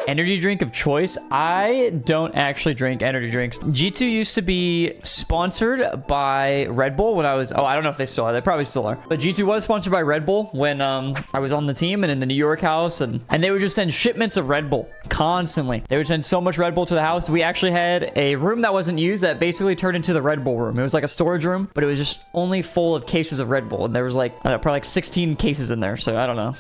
Energy drink of choice? I don't actually drink energy drinks. G2 used to be sponsored by Red Bull when I was... Oh, I don't know if they still are. They probably still are. But G2 was sponsored by Red Bull when I was on the team and in the New York house. And they would just send shipments of Red Bull constantly. They would send so much Red Bull to the house. We actually had a room that wasn't used that basically turned into the Red Bull room. It was like a storage room, but it was just only full of cases of Red Bull. And there was like, I don't know, probably like 16 cases in there. So I don't know.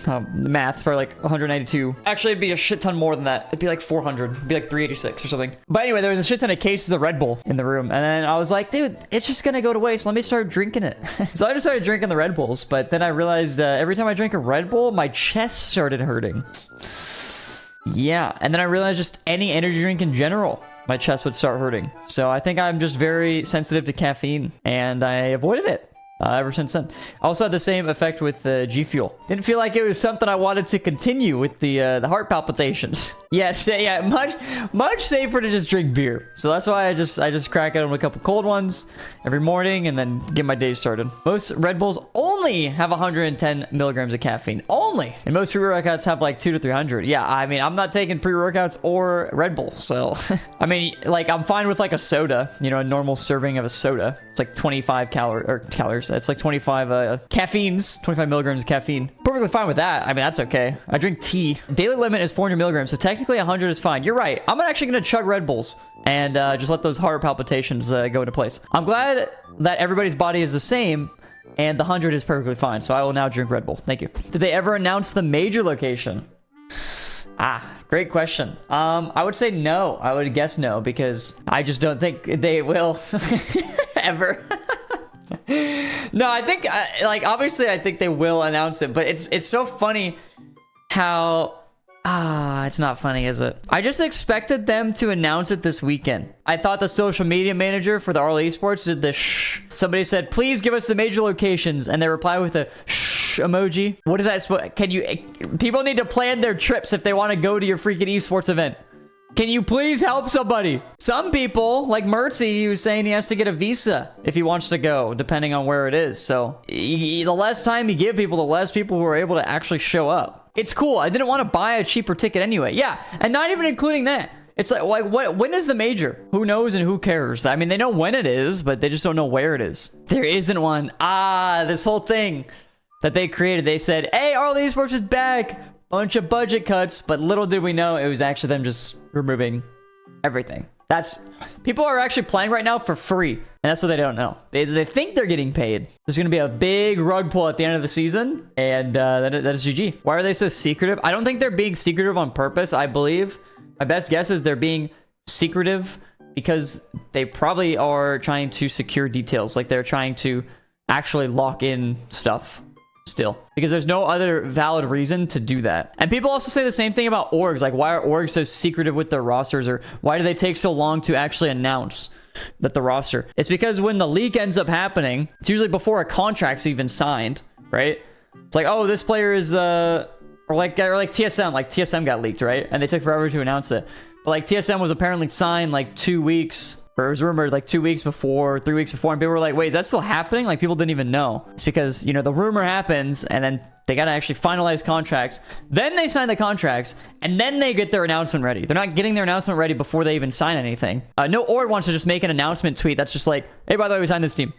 The math, probably like 192. Actually, it'd be a shit ton more than that. It'd be like 400. It'd be like 386 or something. But anyway, there was a shit ton of cases of Red Bull in the room. And then I was like, dude, it's just gonna go to waste. Let me start drinking it. So I just started drinking the Red Bulls. But then I realized every time I drank a Red Bull, my chest started hurting. Yeah. And then I realized just any energy drink in general, my chest would start hurting. So I think I'm just very sensitive to caffeine. And I avoided it. Ever since then. I also had the same effect with G Fuel. Didn't feel like it was something I wanted to continue with the heart palpitations. Yeah, much safer to just drink beer. So that's why I just crack out a couple cold ones every morning and then get my day started. Most Red Bulls only have 110 milligrams of caffeine. Only. And most pre-workouts have like 200 to 300. Yeah, I mean, I'm not taking pre-workouts or Red Bull. So, I mean, like, I'm fine with like a soda, you know, a normal serving of a soda. It's like 25 calories. It's like 25 caffeines, 25 milligrams of caffeine. Perfectly fine with that. I mean, that's okay. I drink tea. Daily limit is 400 milligrams, so technically 100 is fine. You're right. I'm actually going to chug Red Bulls and just let those heart palpitations go into place. I'm glad that everybody's body is the same, and the 100 is perfectly fine, so I will now drink Red Bull. Thank you. Did they ever announce the major location? Great question. I would say no. I would guess no, because I just don't think they will ever. No, I think, like, obviously, I think they will announce it, but it's so funny how... it's not funny, is it? I just expected them to announce it this weekend. I thought the social media manager for the RLCS did the shh. Somebody said, please give us the major locations, and they reply with a shh emoji. What is that? Can you... People need to plan their trips if they want to go to your freaking esports event. Can you please help somebody? Some people, like Mertzy, he was saying he has to get a visa if he wants to go, depending on where it is. So the less time you give people, the less people who are able to actually show up. It's cool. I didn't want to buy a cheaper ticket anyway. Yeah, and not even including that. It's like when is the major? Who knows and who cares? I mean, they know when it is, but they just don't know where it is. There isn't one. This whole thing that they created, they said, hey, RLCS is back. Bunch of budget cuts, but little did we know it was actually them just removing everything. People are actually playing right now for free, and that's what they don't know. They think they're getting paid. There's gonna be a big rug pull at the end of the season, and that is GG. Why are they so secretive? I don't think they're being secretive on purpose. I believe my best guess is they're being secretive because they probably are trying to secure details, like they're trying to actually lock in stuff. Still, because there's no other valid reason to do that. And people also say the same thing about orgs, like why are orgs so secretive with their rosters, or why do they take so long to actually announce that the roster? It's because when the leak ends up happening, it's usually before a contract's even signed, right? It's like, oh, this player is or like TSM, like TSM got leaked, right? And they took forever to announce it. But like TSM was apparently signed like 2 weeks, or it was rumored like 2 weeks before, 3 weeks before, and people were like, wait, is that still happening? Like, people didn't even know. It's because, you know, the rumor happens, and then they got to actually finalize contracts. Then they sign the contracts, and then they get their announcement ready. They're not getting their announcement ready before they even sign anything. No org wants to just make an announcement tweet that's just like, hey, by the way, we signed this team.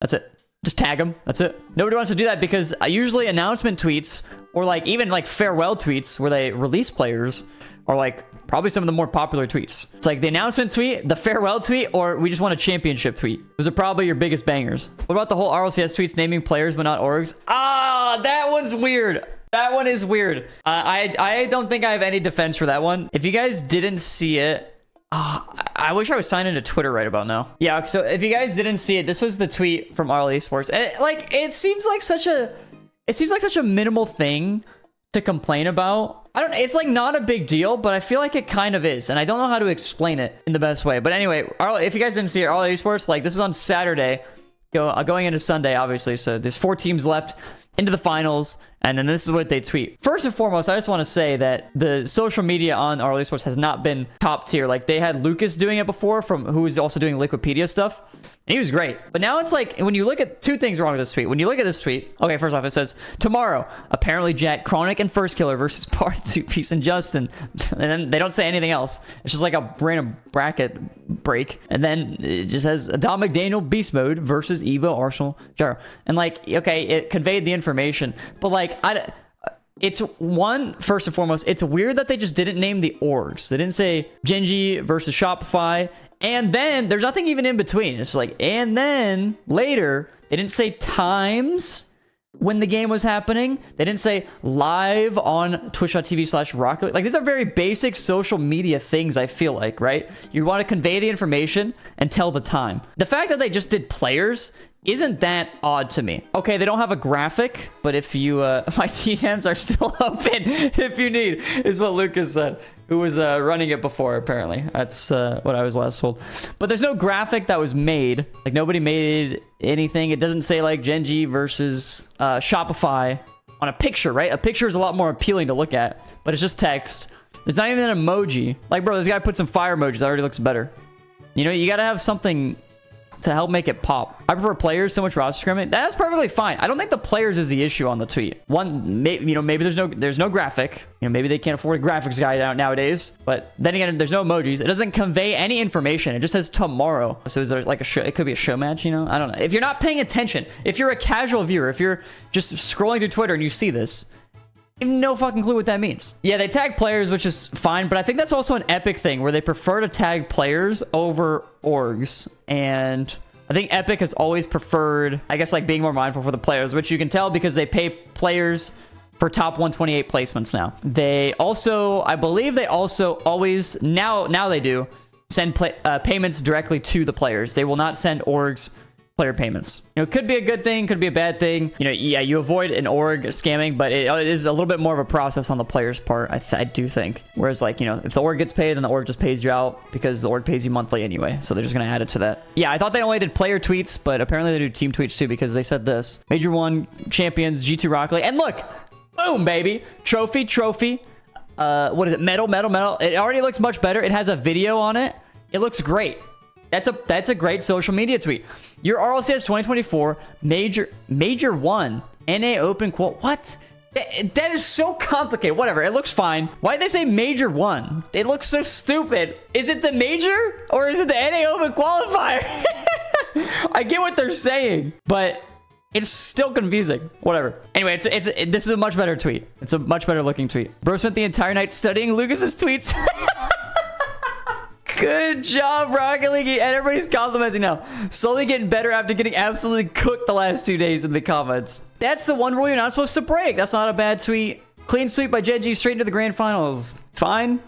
That's it. Just tag them. That's it. Nobody wants to do that because usually announcement tweets, or like even like farewell tweets where they release players, are like probably some of the more popular tweets. It's like the announcement tweet, the farewell tweet, or we just want a championship tweet. Those are probably your biggest bangers. What about the whole RLCS tweets naming players but not orgs? That one's weird. That one is weird. I don't think I have any defense for that one. If you guys didn't see it, I wish I was signed into Twitter right about now. Yeah, so if you guys didn't see it, this was the tweet from RLCS. And it seems like such a minimal thing to complain about. It's like not a big deal, but I feel like it kind of is, and I don't know how to explain it in the best way. But anyway, if you guys didn't see it, RLCS, like, this is on Saturday, going into Sunday, obviously, so there's 4 teams left into the finals, And then this is what they tweet. First and foremost, I just want to say that the social media on RLCS has not been top tier. Like, they had Lucas doing it before, who was also doing Liquipedia stuff. And he was great. But now it's like, when you look at two things wrong with this tweet. When you look at this tweet, okay, first off, it says, tomorrow, apparently Jack, Chronic, and First Killer versus Parth, 2Piece, and Justin. And then they don't say anything else. It's just like a random bracket break. And then it just says, Dom McDaniel, Beast Mode versus Evo, Arsenal, Jaro. And like, okay, it conveyed the information. But like, first and foremost, it's weird that they just didn't name the orgs. They didn't say Genji versus Shopify. And then there's nothing even in between. It's like, and then later, they didn't say times when the game was happening. They didn't say live on twitch.tv/Rocket League. Like, these are very basic social media things, I feel like, right? You want to convey the information and tell the time. The fact that they just did players isn't that odd to me. Okay, they don't have a graphic, but if you, my TMs are still open if you need, is what Lucas said, who was running it before, apparently. That's what I was last told. But there's no graphic that was made. Like, nobody made anything. It doesn't say, like, Genji versus Shopify on a picture, right? A picture is a lot more appealing to look at, but it's just text. There's not even an emoji. Like, bro, this guy put some fire emojis. That already looks better. You know, you gotta have something to help make it pop. I prefer players so much roster scrimming. That's perfectly fine. I don't think the players is the issue on the tweet. Maybe there's no graphic. You know, maybe they can't afford a graphics guy nowadays. But then again, there's no emojis. It doesn't convey any information. It just says tomorrow. So is there like a show? It could be a show match, you know? I don't know. If you're not paying attention, if you're a casual viewer, if you're just scrolling through Twitter and you see this, you have no fucking clue what that means. Yeah, they tag players, which is fine, but I think that's also an Epic thing where they prefer to tag players over orgs. And I think Epic has always preferred, I guess, like being more mindful for the players, which you can tell because they pay players for top 128 placements now. They also, I believe they also always, now they do, send payments directly to the players. They will not send orgs player payments. You know, it could be a good thing, could be a bad thing. You know, yeah, you avoid an org scamming, but it is a little bit more of a process on the player's part, I do think. Whereas, like, you know, if the org gets paid, then the org just pays you out because the org pays you monthly anyway. So they're just going to add it to that. Yeah, I thought they only did player tweets, but apparently they do team tweets too because they said this. Major 1, champions, G2 Rocket League. And look, boom, baby. Trophy. What is it? Medal. It already looks much better. It has a video on it. It looks great. That's a great social media tweet. Your RLCS 2024 Major 1 NA Open quote. What? That is so complicated. Whatever. It looks fine. Why did they say Major 1? It looks so stupid. Is it the Major or is it the NA Open qualifier? I get what they're saying, but it's still confusing. Whatever. Anyway, this is a much better tweet. It's a much better looking tweet. Bro spent the entire night studying Lucas's tweets. Good job, Rocket League. And everybody's complimenting now. Slowly getting better after getting absolutely cooked the last 2 days in the comments. That's the one rule you're not supposed to break. That's not a bad tweet. Clean sweep by Genji straight into the grand finals. Fine.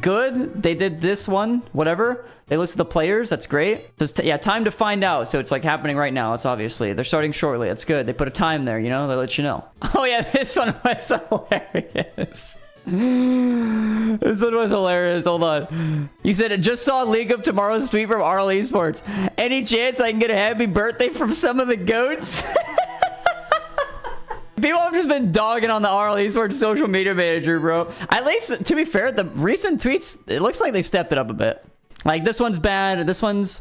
Good. They did this one. Whatever. They listed the players. That's great. Just yeah, time to find out. So it's like happening right now. It's obviously. They're starting shortly. That's good. They put a time there, you know? They let you know. Oh, yeah. This one was hilarious. This one was hilarious. Hold on. You said it just saw a leak of tomorrow's tweet from RL Esports. Any chance I can get a happy birthday from some of the goats? People have just been dogging on the RL Esports social media manager, bro. At least, to be fair, the recent tweets, it looks like they stepped it up a bit. Like, this one's bad. This one's...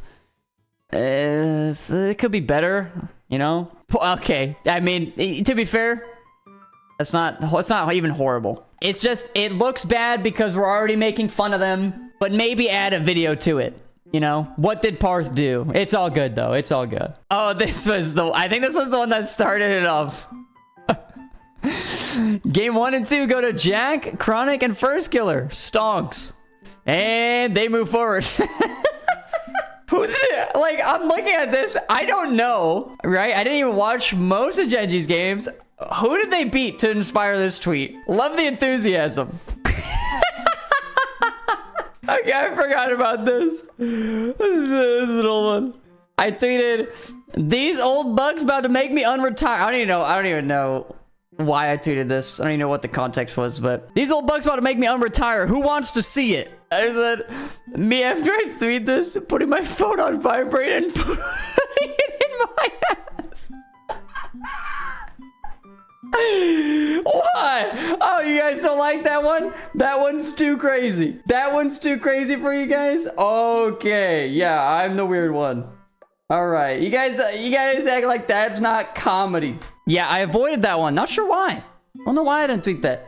it could be better, you know? Okay. I mean, to be fair, it's not even horrible. It's just, it looks bad because we're already making fun of them, but maybe add a video to it. You know, what did Parth do? It's all good though. It's all good. Oh, I think this was the one that started it off. Game 1 and 2 go to Jack, Chronic, and First Killer. Stonks. And they move forward. Like, I'm looking at this. I don't know, right? I didn't even watch most of Genji's games. Who did they beat to inspire this tweet? Love the enthusiasm. Okay, I forgot about this. This is an old one. I tweeted, these old bugs about to make me unretire. I don't even know why I tweeted this. I don't even know what the context was, but these old bugs about to make me unretire. Who wants to see it? I said, me after I tweet this, putting my phone on vibrate and putting it in my ass. Why? Oh, you guys don't like that one? That one's too crazy. That one's too crazy for you guys? Okay, yeah, I'm the weird one. All right, you guys act like that's not comedy. Yeah, I avoided that one. Not sure why. I don't know why I didn't tweet that.